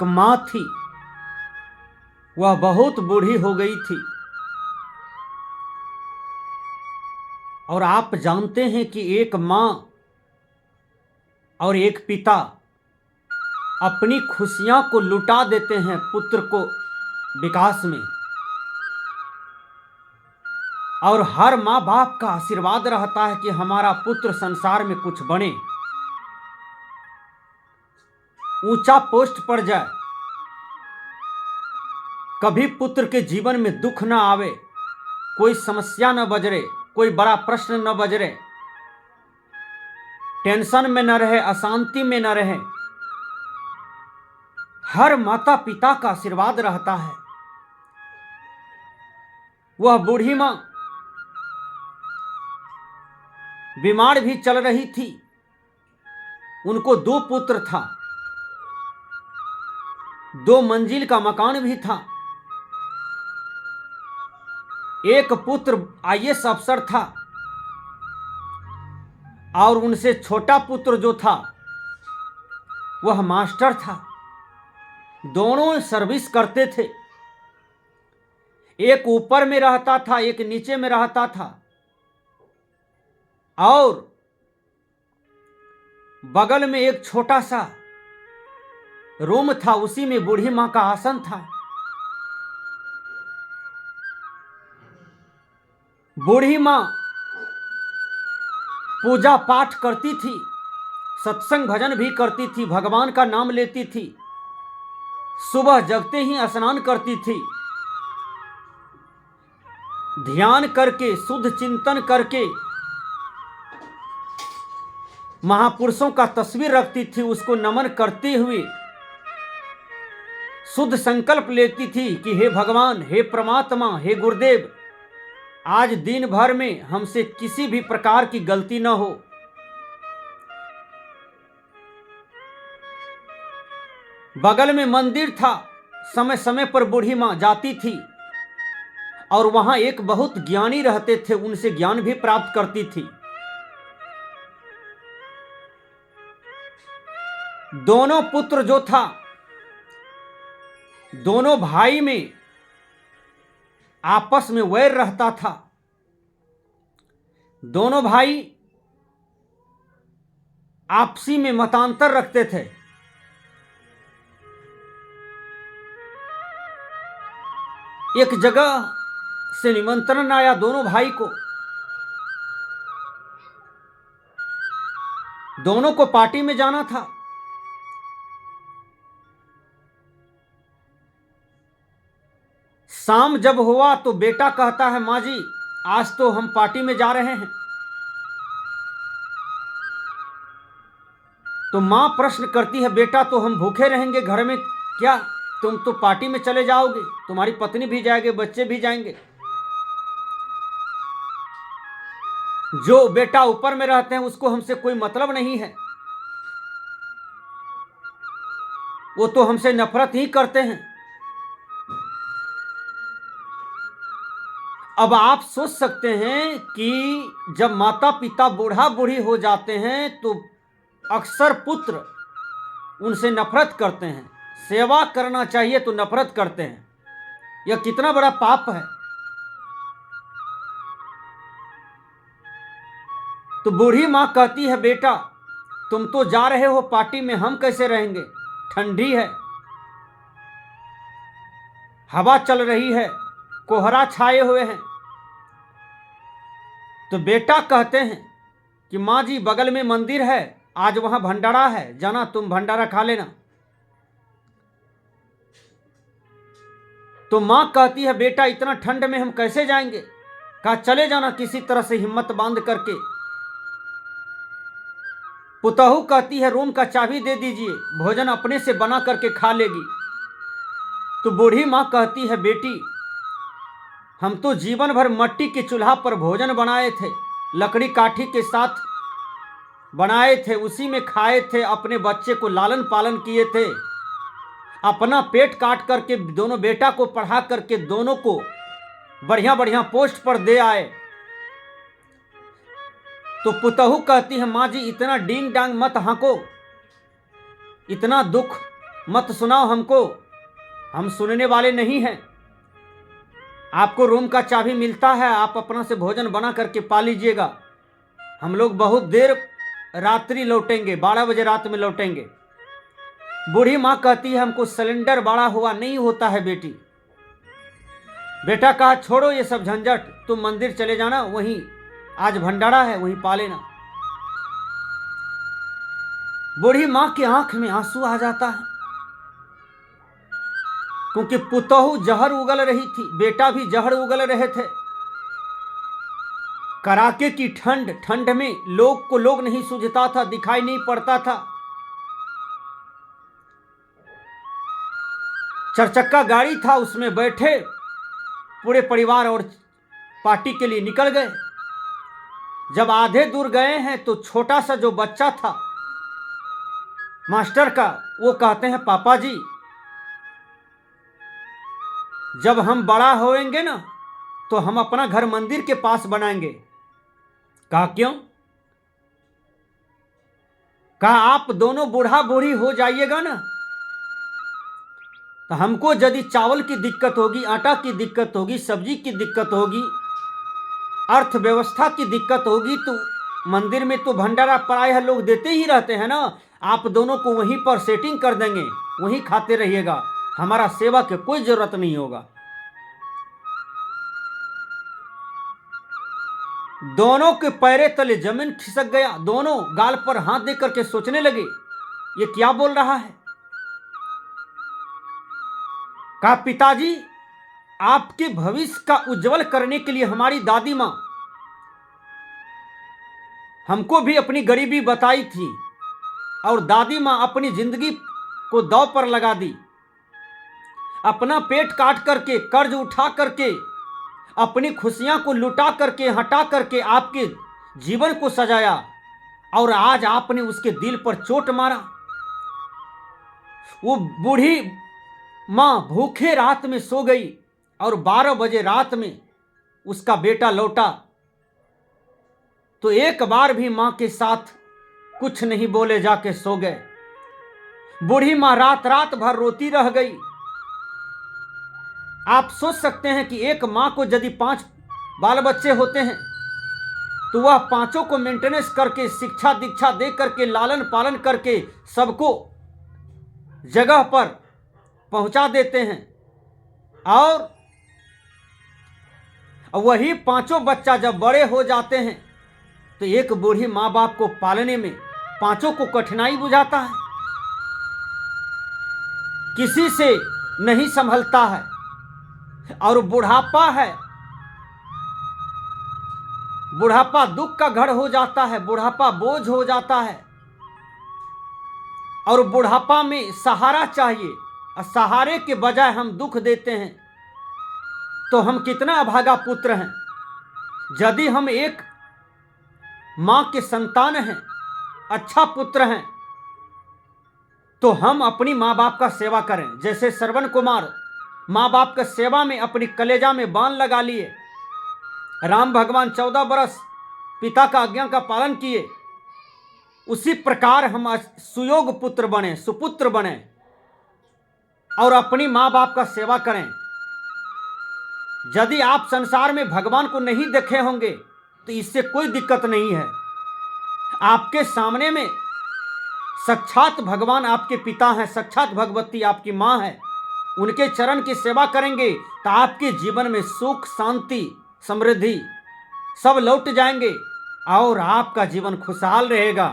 एक माँ थी, वह बहुत बूढ़ी हो गई थी। और आप जानते हैं कि एक माँ और एक पिता अपनी खुशियां को लुटा देते हैं पुत्र को विकास में, और हर माँ बाप का आशीर्वाद रहता है कि हमारा पुत्र संसार में कुछ बने, ऊंचा पोस्ट पर जाए, कभी पुत्र के जीवन में दुख ना आवे, कोई समस्या न बजरे, कोई बड़ा प्रश्न न बजरे, टेंशन में न रहे, अशांति में न रहे। हर माता पिता का आशीर्वाद रहता है। वह बूढ़ी मां बीमार भी चल रही थी। उनको 2 पुत्र था, 2 मंजिल का मकान भी था। एक पुत्र आईएएस अफसर था और उनसे छोटा पुत्र जो था वह मास्टर था। दोनों सर्विस करते थे। एक ऊपर में रहता था, एक नीचे में रहता था, और बगल में एक छोटा सा रूम था, उसी में बूढ़ी मां का आसन था। बूढ़ी मां पूजा पाठ करती थी, सत्संग भजन भी करती थी, भगवान का नाम लेती थी, सुबह जगते ही स्नान करती थी, ध्यान करके, शुद्ध चिंतन करके महापुरुषों का तस्वीर रखती थी, उसको नमन करते हुए शुद्ध संकल्प लेती थी कि हे भगवान, हे परमात्मा, हे गुरुदेव, आज दिन भर में हमसे किसी भी प्रकार की गलती न हो। बगल में मंदिर था, समय समय पर बूढ़ी मां जाती थी और वहां एक बहुत ज्ञानी रहते थे, उनसे ज्ञान भी प्राप्त करती थी। दोनों पुत्र जो था, दोनों भाई में आपस में वैर रहता था। दोनों भाई आपसी में मतांतर रखते थे। एक जगह से निमंत्रण आया दोनों भाई को। दोनों को पार्टी में जाना था। शाम जब हुआ तो बेटा कहता है, माँ जी आज तो हम पार्टी में जा रहे हैं। तो मां प्रश्न करती है, बेटा तो हम भूखे रहेंगे घर में, क्या तुम तो पार्टी में चले जाओगे? तुम्हारी पत्नी भी जाएगी, बच्चे भी जाएंगे। जो बेटा ऊपर में रहते हैं उसको हमसे कोई मतलब नहीं है, वो तो हमसे नफरत ही करते हैं। अब आप सोच सकते हैं कि जब माता पिता बूढ़ा बूढ़ी हो जाते हैं तो अक्सर पुत्र उनसे नफरत करते हैं। सेवा करना चाहिए तो नफरत करते हैं। यह कितना बड़ा पाप है। तो बूढ़ी मां कहती है, बेटा तुम तो जा रहे हो पार्टी में, हम कैसे रहेंगे? ठंडी है, हवा चल रही है, कोहरा छाए हुए हैं। तो बेटा कहते हैं कि माँ जी बगल में मंदिर है, आज वहां भंडारा है, जाना तुम भंडारा खा लेना। तो मां कहती है, बेटा इतना ठंड में हम कैसे जाएंगे? कहा चले जाना किसी तरह से हिम्मत बांध करके। पुतहू कहती है, रूम का चाबी दे दीजिए, भोजन अपने से बना करके खा लेगी। तो बूढ़ी मां कहती है, बेटी हम तो जीवन भर मट्टी के चूल्हा पर भोजन बनाए थे, लकड़ी काठी के साथ बनाए थे, उसी में खाए थे, अपने बच्चे को लालन पालन किए थे, अपना पेट काट करके दोनों बेटा को पढ़ा करके दोनों को बढ़िया बढ़िया पोस्ट पर दे आए। तो पुतहू कहती है, माँ जी इतना डींग डांग मत हाँको, इतना दुख मत सुनाओ हमको, हम सुनने वाले नहीं हैं। आपको रूम का चाबी मिलता है, आप अपना से भोजन बना करके पा लीजिएगा। हम लोग बहुत देर रात्रि लौटेंगे, 12 बजे रात में लौटेंगे। बूढ़ी माँ कहती है हमको सिलेंडर बड़ा हुआ नहीं होता है बेटी। बेटा कहा छोड़ो ये सब झंझट, तुम मंदिर चले जाना, वहीं आज भंडारा है, वहीं पा लेना। बूढ़ी माँ की आंख में आंसू आ जाता है, क्योंकि पुतहू जहर उगल रही थी, बेटा भी जहर उगल रहे थे। कड़ाके की ठंड, ठंड में लोग को लोग नहीं सूझता था, दिखाई नहीं पड़ता था। चरचक्का गाड़ी था, उसमें बैठे पूरे परिवार और पार्टी के लिए निकल गए। जब आधे दूर गए हैं तो छोटा सा जो बच्चा था मास्टर का, वो कहते हैं पापा जी जब हम बड़ा होएंगे ना तो हम अपना घर मंदिर के पास बनाएंगे। कहा क्यों? कहा आप दोनों बूढ़ा बूढ़ी हो जाइएगा ना तो हमको यदि चावल की दिक्कत होगी, आटा की दिक्कत होगी, सब्जी की दिक्कत होगी, अर्थव्यवस्था की दिक्कत होगी, तो मंदिर में तो भंडारा प्रायः लोग देते ही रहते हैं ना, आप दोनों को वहीं पर सेटिंग कर देंगे, वहीं खाते रहिएगा, हमारा सेवा की कोई जरूरत नहीं होगा। दोनों के पैरे तले जमीन खिसक गया, दोनों गाल पर हाथ दे करके सोचने लगे ये क्या बोल रहा है। कहा पिताजी आपके भविष्य का उज्जवल करने के लिए हमारी दादी मां हमको भी अपनी गरीबी बताई थी और दादी मां अपनी जिंदगी को दांव पर लगा दी, अपना पेट काट करके, कर्ज उठा करके, अपनी खुशियां को लुटा करके, हटा करके आपके जीवन को सजाया और आज आपने उसके दिल पर चोट मारा। वो बूढ़ी मां भूखे रात में सो गई और 12 बजे रात में उसका बेटा लौटा तो एक बार भी मां के साथ कुछ नहीं बोले, जाके सो गए। बूढ़ी मां रात रात भर रोती रह गई। आप सोच सकते हैं कि एक मां को यदि 5 बाल बच्चे होते हैं तो वह पांचों को मेंटेनेंस करके, शिक्षा दीक्षा दे करके, लालन पालन करके सबको जगह पर पहुंचा देते हैं और वही पांचों बच्चा जब बड़े हो जाते हैं तो एक बूढ़ी मां बाप को पालने में पांचों को कठिनाई बुझाता है, किसी से नहीं संभलता है और बुढ़ापा है, बुढ़ापा दुख का घर हो जाता है, बुढ़ापा बोझ हो जाता है और बुढ़ापा में सहारा चाहिए और सहारे के बजाय हम दुख देते हैं तो हम कितना अभागा पुत्र हैं। यदि हम एक मां के संतान हैं, अच्छा पुत्र हैं, तो हम अपनी मां बाप का सेवा करें। जैसे श्रवण कुमार मां बाप का सेवा में अपनी कलेजा में बाण लगा लिए, राम भगवान 14 बरस पिता का आज्ञा का पालन किए, उसी प्रकार हम सुयोग पुत्र बने, सुपुत्र बने और अपनी मां बाप का सेवा करें। यदि आप संसार में भगवान को नहीं देखे होंगे तो इससे कोई दिक्कत नहीं है। आपके सामने में साक्षात भगवान आपके पिता हैं, साक्षात भगवती आपकी मां है, उनके चरण की सेवा करेंगे तो आपके जीवन में सुख, शांति, समृद्धि सब लौट जाएंगे और आपका जीवन खुशहाल रहेगा।